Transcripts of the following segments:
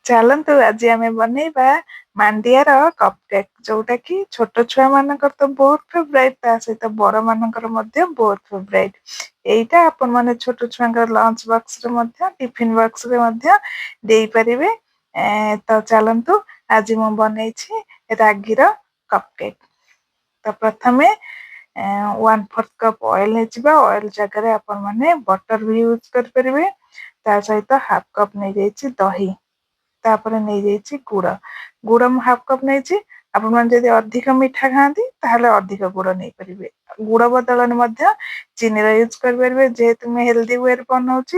ଚାଲନ୍ତୁ ଆଜି ଆମେ ବନେଇବା ମାଣ୍ଡିଆର କପକେକ୍, ଯୋଉଟା କି ଛୋଟ ଛୁଆ ମାନଙ୍କର ତ ବହୁତ ଫେଭରାଇଟ, ତା ସହିତ ବଡ ମାନଙ୍କର ମଧ୍ୟ ବହୁତ ଫେଭରାଇଟ। ଏଇଟା ଆପଣ ମାନେ ଛୋଟ ଛୁଆଙ୍କର ଲଞ୍ଚ ବକ୍ସରେ ମଧ୍ୟ ଟିଫିନ ବକ୍ସରେ ମଧ୍ୟ ଦେଇପାରିବେ। ତ ଚାଲନ୍ତୁ ଆଜି ମୁଁ ବନେଇଛି ରାଗିର କପକେକ୍। ତ ପ୍ରଥମେ 1/4 କପ୍ ଅଏଲ ନେଇଯିବା। ଅଏଲ ଜାଗାରେ ଆପଣ ମାନେ ବଟର ବି ୟୁଜ କରିପାରିବେ। ତା ସହିତ ହାଫ୍ କପ୍ ନେଇଯାଇଛି ଦହି, ତାପରେ ନେଇଯାଇଛି ଗୁଡ ମୁଁ ହାଫ୍ କପ୍ ନେଇଛି। ଆପଣମାନେ ଯଦି ଅଧିକ ମିଠା ଖାଆନ୍ତି ତାହେଲେ ଅଧିକ ଗୁଡ ନେଇପାରିବେ। ଗୁଡ ବଦଳରେ ମଧ୍ୟ ଚିନିର ୟୁଜ କରିପାରିବେ। ଯେହେତୁ ମୁଁ ହେଲ୍ଦି ୱେରେ ବନଉଛି,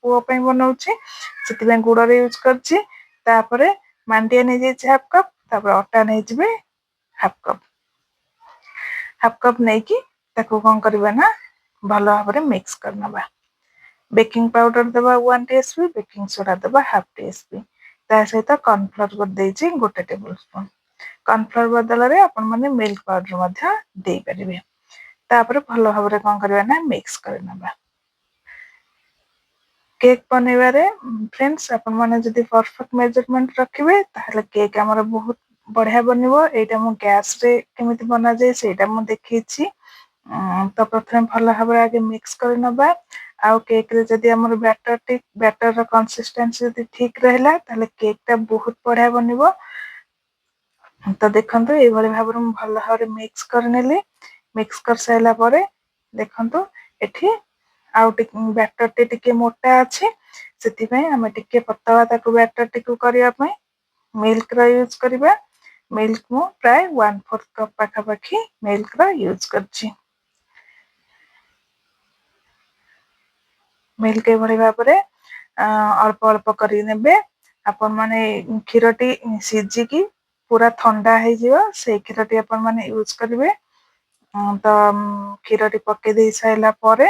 ପୁଅ ପାଇଁ ବନଉଛି, ସେଥିପାଇଁ ଗୁଡର ୟୁଜ କରିଛି। ତାପରେ ମାଣ୍ଡିଆ ନେଇଯାଇଛି ହାଫ୍ କପ୍, ତାପରେ ଅଟା ନେଇଯିବେ ହାଫ୍ କପ୍ ନେଇକି ତାକୁ କଣ କରିବା ନା ଭଲ ଭାବରେ ମିକ୍ସ କରିନେବା। ବେକିଂ ପାଉଡର ଦେବା 1 ଟିସ୍ପୁନ୍, ବେକିଂ ସୋଡା ଦେବା ହାଫ୍ ଟିସ୍ପୁନ୍, ତା ସହିତ କର୍ନଫ୍ଲୋର ଦେଇଛି 1 ଟେବୁଲ ସ୍ପୁନ୍। କର୍ନଫ୍ଲୋର ବଦଳରେ ଆପଣ ମାନେ ମିଲ୍କ ପାଉଡର ମଧ୍ୟ ଦେଇପାରିବେ। ତାପରେ ଭଲ ଭାବରେ କଣ କରିବା ନା ମିକ୍ସ କରିନେବା। କେକ୍ ବନେଇବାରେ ଫ୍ରେଣ୍ଡସ୍, ଆପଣ ମାନେ ଯଦି ପରଫେକ୍ଟ ମେଜରମେଣ୍ଟ ରଖିବେ ତାହେଲେ କେକ୍ ଆମର ବହୁତ ବଢିଆ ବନିବ। ଏଇଟା ମୁଁ ଗ୍ୟାସରେ କେମିତି ବନାଯାଏ ସେଇଟା ମୁଁ ଦେଖେଇଛି। ତ ପ୍ରଥମେ ଭଲ ଭାବରେ ଆଗେ ମିକ୍ସ କରିନେବା। ଆଉ କେକ୍ରେ ଯଦି ଆମର ବ୍ୟାଟରର କନସିଷ୍ଟେନ୍ସି ଯଦି ଠିକ ରହିଲା ତାହେଲେ କେକ୍ ଟା ବହୁତ ବଢିଆ ବନିବ। ତ ଦେଖନ୍ତୁ ଏଇଭଳି ଭାବରେ ମୁଁ ଭଲ ଭାବରେ ମିକ୍ସ କରିନେଲି। ମିକ୍ସ କରିସାରିଲା ପରେ ଦେଖନ୍ତୁ ଏଠି ଆଉ ବ୍ୟାଟରଟି ଟିକେ ମୋଟା ଅଛି, ସେଥିପାଇଁ ଆମେ ଟିକେ ପତଳା ତାକୁ ବ୍ୟାଟରଟିକୁ କରିବା ପାଇଁ ମିଲ୍କର ୟୁଜ କରିବା। ମିଲ୍କ ମୁଁ ପ୍ରାୟ 1/4 କପ୍ ପାଖାପାଖି ମିଲ୍କର ୟୁଜ କରିଛି। ମିଲ୍କ ଏଭଳି ଭାବରେ ଅଳ୍ପ ଅଳ୍ପ କରି ନେବେ। ଆପଣ ମାନେ କ୍ଷୀରଟି ସିଝିକି ପୁରା ଥଣ୍ଡା ହେଇଯିବ, ସେଇ କ୍ଷୀରଟି ଆପଣ ମାନେ ୟୁଜ କରିବେ। ତ କ୍ଷୀରଟି ପକେଇ ଦେଇ ସାରିଲା ପରେ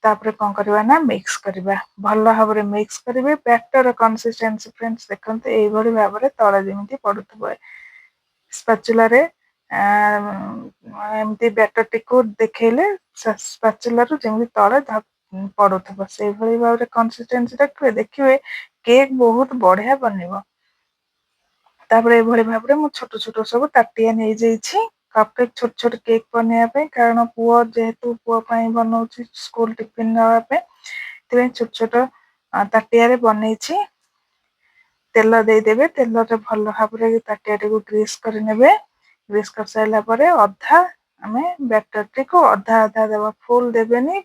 ତାପରେ କଣ କରିବା ନା ମିକ୍ସ କରିବା। ଭଲ ଭାବରେ ମିକ୍ସ କରିବେ। ବ୍ୟାଟର କନସିଷ୍ଟେନ୍ସି ଫ୍ରେଣ୍ଡସ୍ ଦେଖନ୍ତୁ ଏଇଭଳି ଭାବରେ ତଳେ ଯେମିତି ପଡୁଥିବ। ସ୍ପାଚୁଲାରେ ଏମିତି ବ୍ୟାଟରଟିକୁ ଦେଖେଇଲେ ସ୍ପାଚୁଲାରୁ ଯେମିତି ତଳେ ପଡୁଥିବ, ସେଇଭଳି ଭାବରେ କନସିଷ୍ଟେନ୍ସି ରଖିବେ। ଦେଖିବେ କେକ୍ ବହୁତ ବଢିଆ ବନିବ। ତାପରେ ଏଇଭଳି ଭାବରେ ମୁଁ ଛୋଟ ଛୋଟ ସବୁ ତାଟିଆ ନେଇଯାଇଛି କପକେକ୍ ଛୋଟ ଛୋଟ କେକ୍ ବନେଇବା ପାଇଁ, କାରଣ ଯେହେତୁ ପୁଅ ପାଇଁ ବନଉଛି ସ୍କୁଲ ଟିଫିନ ନେବା ପାଇଁ, ସେଥିପାଇଁ ଛୋଟ ଛୋଟ ତାଟିଆରେ ବନେଇଛି। ତେଲ ଦେଇଦେବେ। ତେଲରେ ଭଲ ଭାବରେ ତାଟିଆଟିକୁ ଗ୍ରୀସ କରିନେବେ। ଗ୍ରୀସ କରିସାରିଲା ପରେ ଆମେ ବ୍ୟାଟରଟିକୁ ଅଧା ଅଧା ଦେବା, ଫୁଲ ଦେବେନି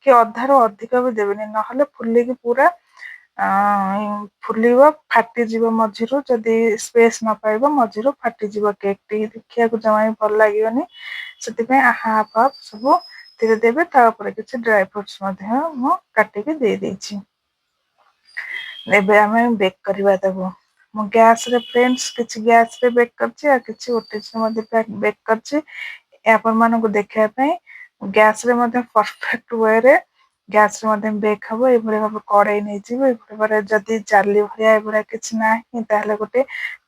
କି ଅଧାରୁ ଅଧିକ ବି ଦେବେନି, ନହେଲେ ଫୁଲିକି ପୁରା ଫୁଲିବ, ଫାଟିଯିବ ମଝିରୁ। ଯଦି ସ୍ପେସ୍ ନ ପାଇବ ମଝିରୁ ଫାଟିଯିବ କେକ୍ ଟି, ଦେଖିବାକୁ ଜମା ବି ଭଲ ଲାଗିବନି। ସେଥିପାଇଁ ହାଫ୍ ହାଫ୍ ସବୁ ଦେବେ। ତା ଉପରେ କିଛି ଡ୍ରାଇ ଫ୍ରୁଟସ ମଧ୍ୟ ମୁଁ କାଟିକି ଦେଇ ଦେଇଛି। ଏବେ ଆମେ ବେକ୍ କରିବା ତାକୁ। ମୁଁ ଗ୍ୟାସରେ ଫ୍ରେଣ୍ଡସ୍ କିଛି ଗ୍ୟାସରେ ବେକ୍ କରିଛି, ଆଉ କିଛି ଓଟିଜିରେ ମଧ୍ୟ ବେକ୍ କରିଛି। ଆପଣ ମାନଙ୍କୁ ଦେଖିବା ପାଇଁ ଗ୍ୟାସରେ ମଧ୍ୟ ପରଫେକ୍ଟ ୱେରେ ଗ୍ୟାସରେ ମଧ୍ୟ ବେକ୍ ହବ। ଏଇଭଳି ଭାବରେ କଡେଇ ନେଇଯିବେ। ଏଭଳି ଭାବରେ ଯଦି ଜାଲି ଭଳିଆ ଏଭଳିଆ କିଛି ନାହିଁ ତାହେଲେ ଗୋଟେ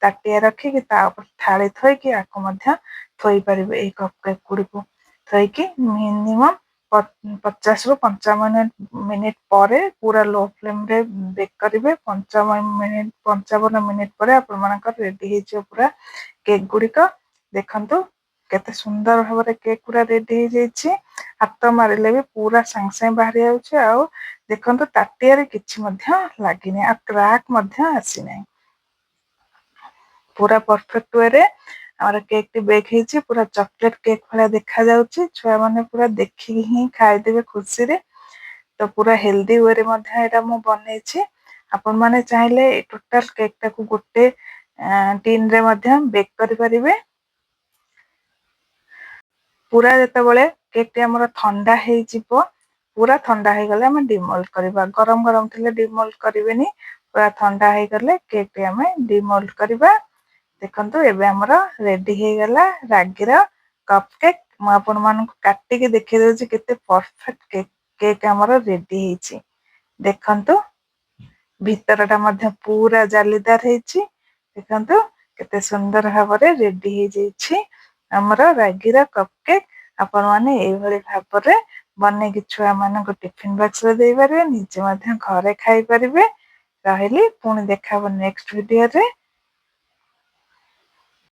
ତାଟିଆ ରଖିକି ତା ଉପରେ ଥାଳି ଥୋଇକି ଆକୁ ମଧ୍ୟ ଥୋଇପାରିବେ। ଏଇ କପକେକ୍ ଗୁଡିକୁ ଥୋଇକି ମିନିମମ୍ 50ରୁ 55 ମିନିଟ୍ ପରେ ପୁରା ଲୋ ଫ୍ଲେମରେ ବେକ୍ କରିବେ। 55 ମିନିଟ୍ ପରେ ଆପଣମାନଙ୍କର ରେଡି ହେଇଯିବ ପୁରା କେକ୍ ଗୁଡିକ। ଦେଖନ୍ତୁ କେତେ ସୁନ୍ଦର ଭାବରେ କେକ୍ ପୁରା ରେଡି ହେଇଯାଇଛି। ହାତ ମାରିଲେ ବି ପୁରା ସାଙ୍ଗେ ସାଙ୍ଗେ ବାହାରି ଯାଉଛି। ଆଉ ଦେଖନ୍ତୁ ତାଟିଆରେ କିଛି ମଧ୍ୟ ଲାଗିନି, ଆଉ କ୍ରାକ୍ ମଧ୍ୟ ଆସିନାହିଁ। ପୁରା ପରଫେକ୍ଟ ୱେରେ ଆମର କେକ୍ ଟି ବେକ୍ ହେଇଛି। ପୁରା ଚକୋଲେଟ କେକ୍ ଭଳିଆ ଦେଖା ଯାଉଛି। ଛୁଆ ମାନେ ପୁରା ଦେଖିକି ହିଁ ଖାଇଦେବେ ଖୁସିରେ। ତ ପୁରା ହେଲ୍ଦି ୱେରେ ମଧ୍ୟ ଏଇଟା ମୁଁ ବନେଇଛି। ଆପଣ ମାନେ ଚାହିଁଲେ ଟୋଟାଲ କେକ୍ ଟାକୁ ଗୋଟେ ଟିନ୍ ରେ ମଧ୍ୟ ବେକ୍ କରିପାରିବେ। ପୁରା ଯେତେବେଳେ କେକ୍ ଟି ଆମର ଥଣ୍ଡା ହେଇଯିବ, ପୁରା ଥଣ୍ଡା ହେଇଗଲେ ଆମେ ଡିମୋଲ୍ଡ କରିବା। ଗରମ ଗରମ ଥିଲେ ଡିମୋଲ୍ଡ କରିବେନି, ପୁରା ଥଣ୍ଡା ହେଇଗଲେ କେକ୍ ଟି ଆମେ ଡିମୋଲ୍ଡ କରିବା। ଦେଖନ୍ତୁ ଏବେ ଆମର ରେଡି ହେଇଗଲା ରାଗିର କପକେକ୍। ମୁଁ ଆପଣ ମାନଙ୍କୁ କାଟିକି ଦେଖେଇ ଦଉଛି କେତେ ପରଫେକ୍ଟ କେକ୍ ଆମର ରେଡି ହେଇଛି। ଦେଖନ୍ତୁ ଭିତର ଟା ମଧ୍ୟ ପୁରା ଜାଲିଦାର ହେଇଛି। ଦେଖନ୍ତୁ କେତେ ସୁନ୍ଦର ଭାବରେ ରେଡି ହେଇଯାଇଛି ଆମର ରାଗିର କପକେକ୍। ଆପଣ ମାନେ ଏଇଭଳି ଭାବରେ ବନେଇକି ଛୁଆ ମାନଙ୍କୁ ଟିଫିନ ବକ୍ସରେ ଦେଇପାରିବେ, ନିଜେ ମଧ୍ୟ ଘରେ ଖାଇପାରିବେ। ରହିଲି, ପୁଣି ଦେଖା ହବ ନେକ୍ସଟ ଭିଡିଓରେ।